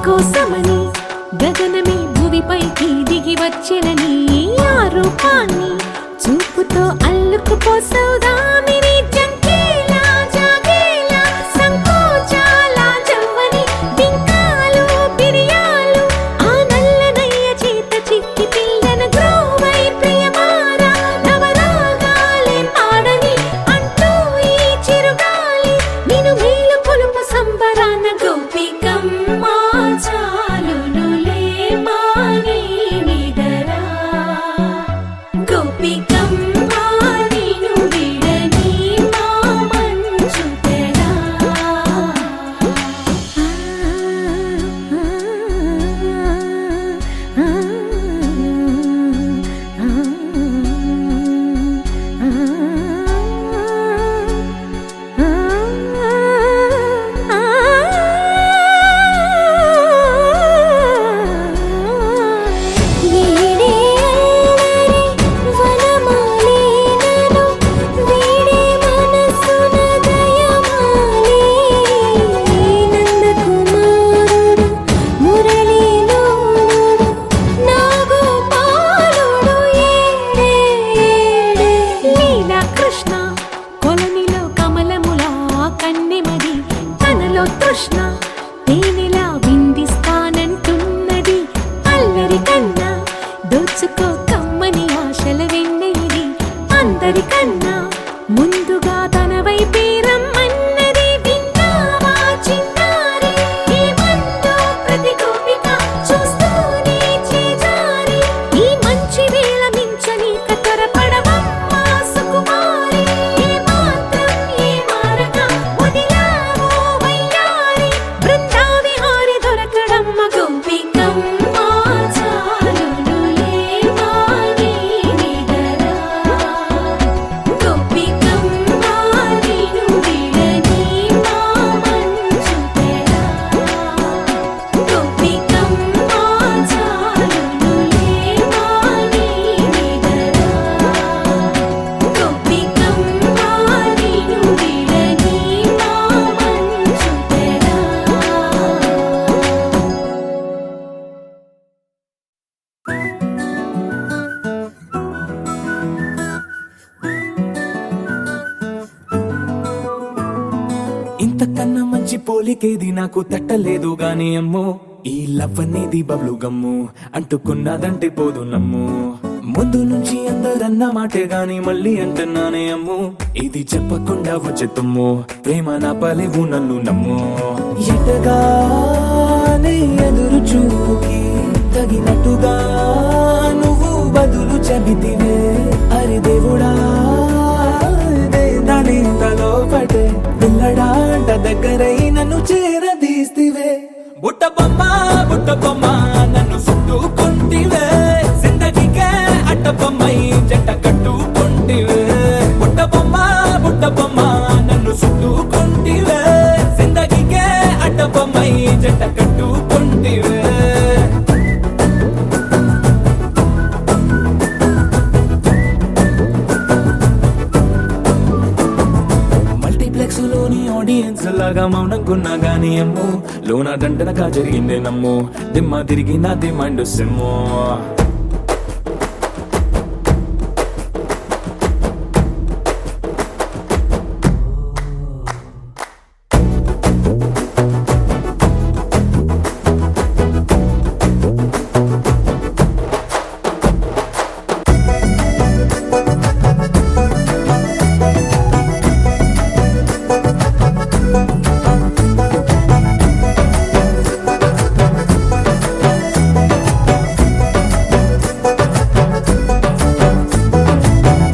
కోసమని గగనమే భువిపైకి దిగి వచ్చెనని ఆ రూపాన్ని చూపుతో అల్లుకుపోసౌదామిని జంకేలా జాగేలా సంకోచాల జవ్వని బింకాలు బిరియాలు ఆ నల్లనయ్య చేత చిక్కి పిల్లన గ్రోవై ప్రియమారా నవరాగాలే పాడని అంటూ ఈ చిరుగాలి నిన్ను మేలు కొలుపు సంబరాన గోపికమ్మ చాలునులే మాని నిదరా గోపికమ్మ నిన్ను విడని మా మంచు తెరా కృష్ణ కొలనిలో కమలములా కన్నెమది తనలో తృష్ణ తేనెలా విందిస్తానంటున్నది అల్లరి కన్నా దోచుకో కమ్మని ఆశల వెన్నెయిది అందరికన్నా ముందుగా తన వైపే రమ్మన్నది విన్నావా చిన్నారి ఏమందో ప్రతి గోపిక చూస్తూనే చేజారి ఈ మంచి వేళ మించని కతరపడవమ్మ సుకుమారి ఏ మాత్రం ఏ మారక వదిలావో వయ్యారి బృందావిహారి దొరకడమ్మ గోపికమ్మ చాలునులే మాని నిదరా గోపికమ్మ నిన్ను విడని మా మంచు తెరా గోపికమ్మ చాలునులే మాని నిదరా గోపికమ్మ నిన్ను విడని మా మంచు తెరా ఇంతకన్నా మంచి పోలికేది నాకు తట్టలేదు గాని అమ్మో ఈ లవ్ అనేది బబ్లు గమ్ము అంటుకున్నదంటే పోదు నమ్ము ముందు నుంచి అందరన్న మాటే గాని మళ్ళీ అంటున్నానే అమ్ము ఇది చెప్పకుండా వచ్చే తుమ్ము ప్రేమ నా పలేవు నన్ను నమ్ము ఎటగానే ఎదురు చూపుకి తగినట్టుగా నువ్వు బదులు చెబితివే అరి దేవుడా దాని తలో పడే పిల్లడాంట దగ్గరై నన్ను చేరదీస్తివే బుట్ట బొమ్మ నన్ను చుట్టుకుంటివే జిందగీకే అట్ట బొమ్మై జంట కట్టుకుంటివే బుట్ట బొమ్మ నన్ను చుట్టుకుంటివే జిందగీకే అట్ట బొమ్మై జంట కట్టుకుంటివే మల్టీప్లెక్స్ లోని ఆడియన్స్ లాగా మౌనంకున్నా గానీ అమ్ము లోన దండనగా జరిగిందే నమ్ము దిమ్మ తిరిగి నా దిమ్మండు సిమ్ము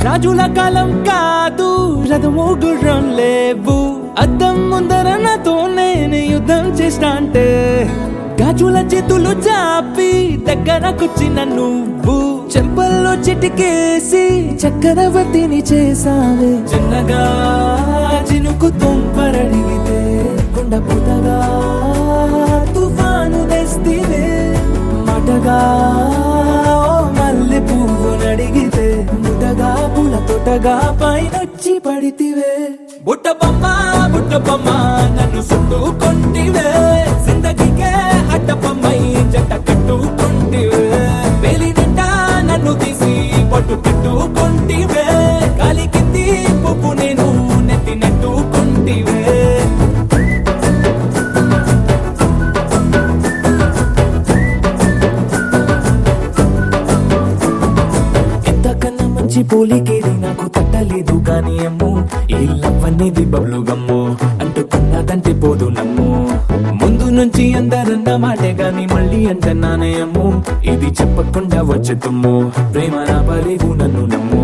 రాజుల కాలం కాదు రథము గుర్రం లేవు అద్దం ముందర నాతో నేను యుద్ధం చేస్తా అంటే గాజుల చేతులు చాపి దగ్గరకొచ్చిన నువ్వు చెంపల్లో చిటికేసి చక్రవర్తిని చేసావే చిన్నగా చినుకు తుంపరడిగితే కుండ పుటగా తుఫాను తెస్తివే మాటగా మల్లె పువ్వు నడిగితే ముటగా పుల తొటగా పైనొచ్చి పడితివే బుట్ట బొమ్మ నన్ను చుట్టుకుంటివే జిందగీకే అడ్డ పోలికేది నాకు తట్టలేదు గాని అమ్మో ఈ లవ్ అనేది బబ్లు గమ్ము అంటుకున్నదంటే పోదు నమ్ము ముందు నుంచి అందరన్న మాటే గాని మళ్ళీ అంటున్నానే అమ్ము ఇది చెప్పకుండా వచ్చే తుమ్ము ప్రేమ రాబలేవు నన్ను నమ్ము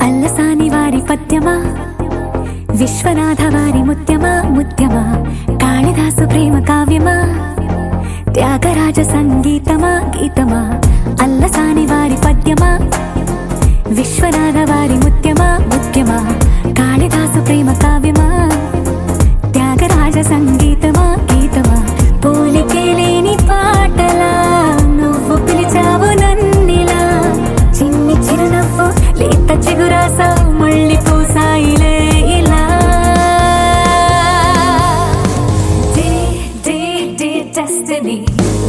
అల్లసాని వారి పద్యమా విశ్వనాథ వారి ముత్యమా ముత్యమా కాళిదాసు ప్రేమ కావ్యమా త్యాగరాజ సంగీతమా గీతమా అల్లసాని వారి పద్యమా విశ్వనాథ వారి ముత్యమా ముత్యమా కాళిదాసు ప్రేమ కావ్యమా త్యాగరాజ సంగీతమా గీతమా పోలికే లేని పాటలా నువ్వు పిలిచావు నన్నిలా చిన్ని చిరునవ్వు లేత చిగురాసా మళ్ళీ పూసాయిలే ఇలా day day day destiny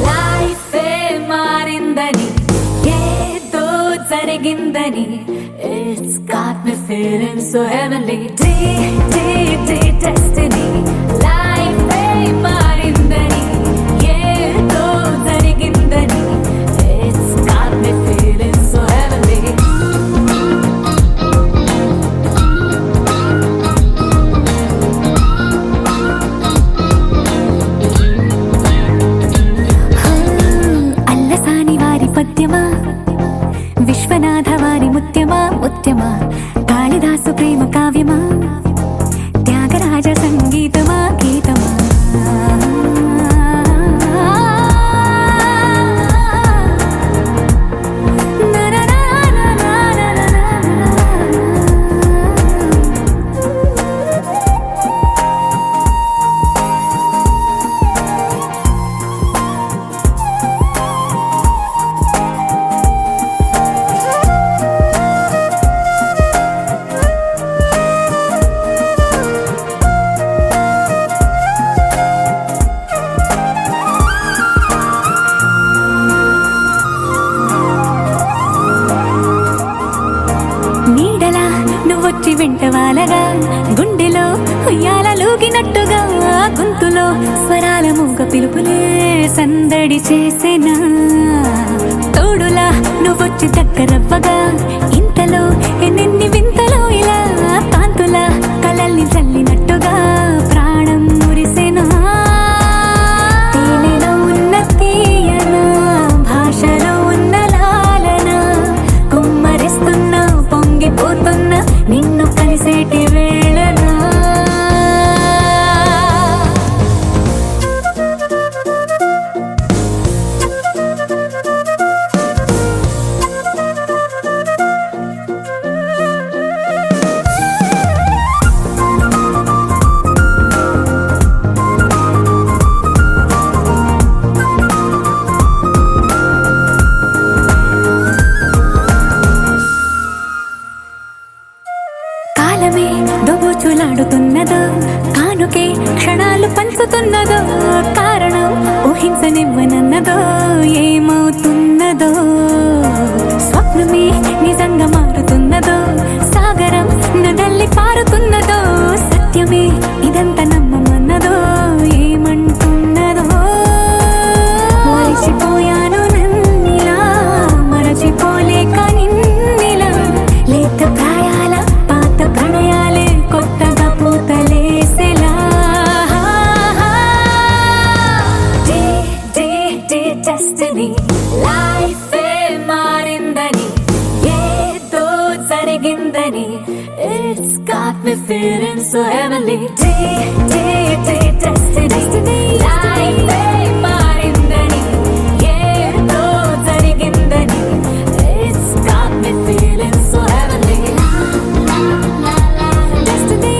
life మారిందని ఏదో జరిగిందని it's got me feeling so heavenly day day day destiny life మారిందని ఏదో జరిగిందని it's got me feeling so heavenly Allasani వారి పద్యమా విశ్వనాథ వారి ముత్యమా ముత్యమా కాళిదాసు ప్రేమ కావ్యమా త్యాగరాజ సంగీతమా గీతమా నీడలా నువ్వొచ్చి వెంటవాలగా గుండెలో ఉయ్యాలూగినట్టుగా గొంతులో స్వరాల మూగ పిలుపులే సందడి చేసేనా తోడులా నువ్వొచ్చి దగ్గరవ్వగా ఇంతలో ఎన్నెన్ని వింతలో ఇలా కాంతులా కలల్ని చల్లినట్టుగా ప్రాణం మురిసెనా తేనెలో ఉన్న తీయన భాషలో ఉన్న లాలన కుమ్మరిస్తున్న పొంగిపోతున్న నిన్ను కలిసేటి వేళనా కాలమే దోబూచులాడుతున్నదో కానుకే క్షణాలు పంచుతున్నదో కారణం ఊహించనివ్వనన్నదో ఏమవుతున్నదో స్వప్నమే నిజంగా మారుతున్నదో సాగరం నడల్లి పారుతున్నదో సత్యమే ఇదంతా నమ్మమన్నదో ఏమంటున్నదో మరిచిపోయాను నన్నిలా మరచిపోలేక నిన్నిలా లేత ప్రాయాల పాత ప్రణయాలే కొత్తగా పూతలేసెలా day day day destiny life మారిందని ఏదో జరిగిందని it's got me feeling so heavenly day day day destiny life మారిందని ఏదో జరిగిందని it's got me feeling so heavenly destiny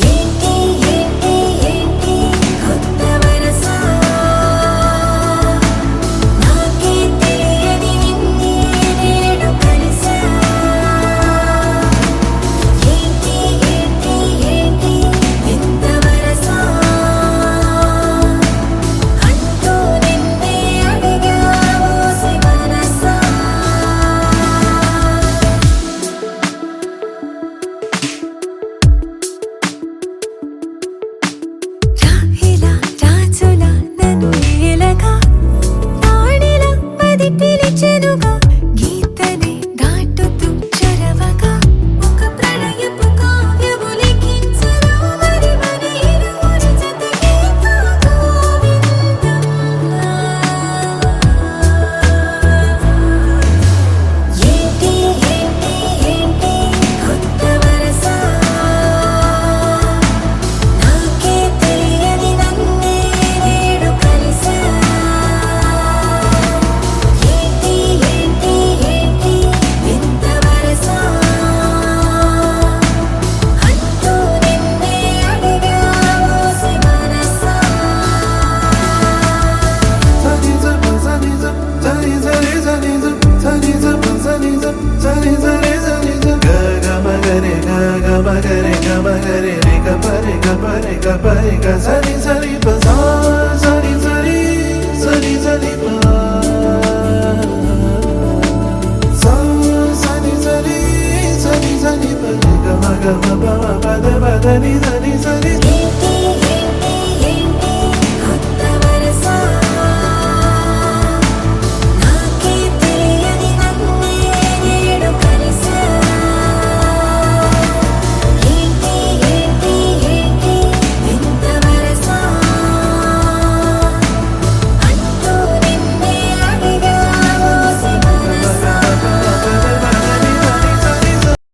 ఏంటి ఏంటి ఏంటి కొత్త వరస నాకే తెలియని నిన్నే నేడు కలిసా ఏంటి ఏంటి ఏంటి వింత వరస అంటూ నిన్నే అడిగావు మనసా రాహిలా రాజులా నన్ను ఏలగా రాణిలా మది పిలిచెనుగా గీతనే దాటుతూ చొరవగా ఒక ప్రళయపు కావ్యము లిఖించరా మరి మన ఇరువురి జతకే ఏంటి ఏంటి ఏంటి కొత్త వరస నాకే తెలియని నన్నే నేడు కలిసా ఏంటి ఏంటి ఏంటి వింత వరస అంటూ నిన్నే అడిగావు మనసా Ga ga ma ga re ga ma ga re re ga pa re ga pa re ga pa re ga sa ni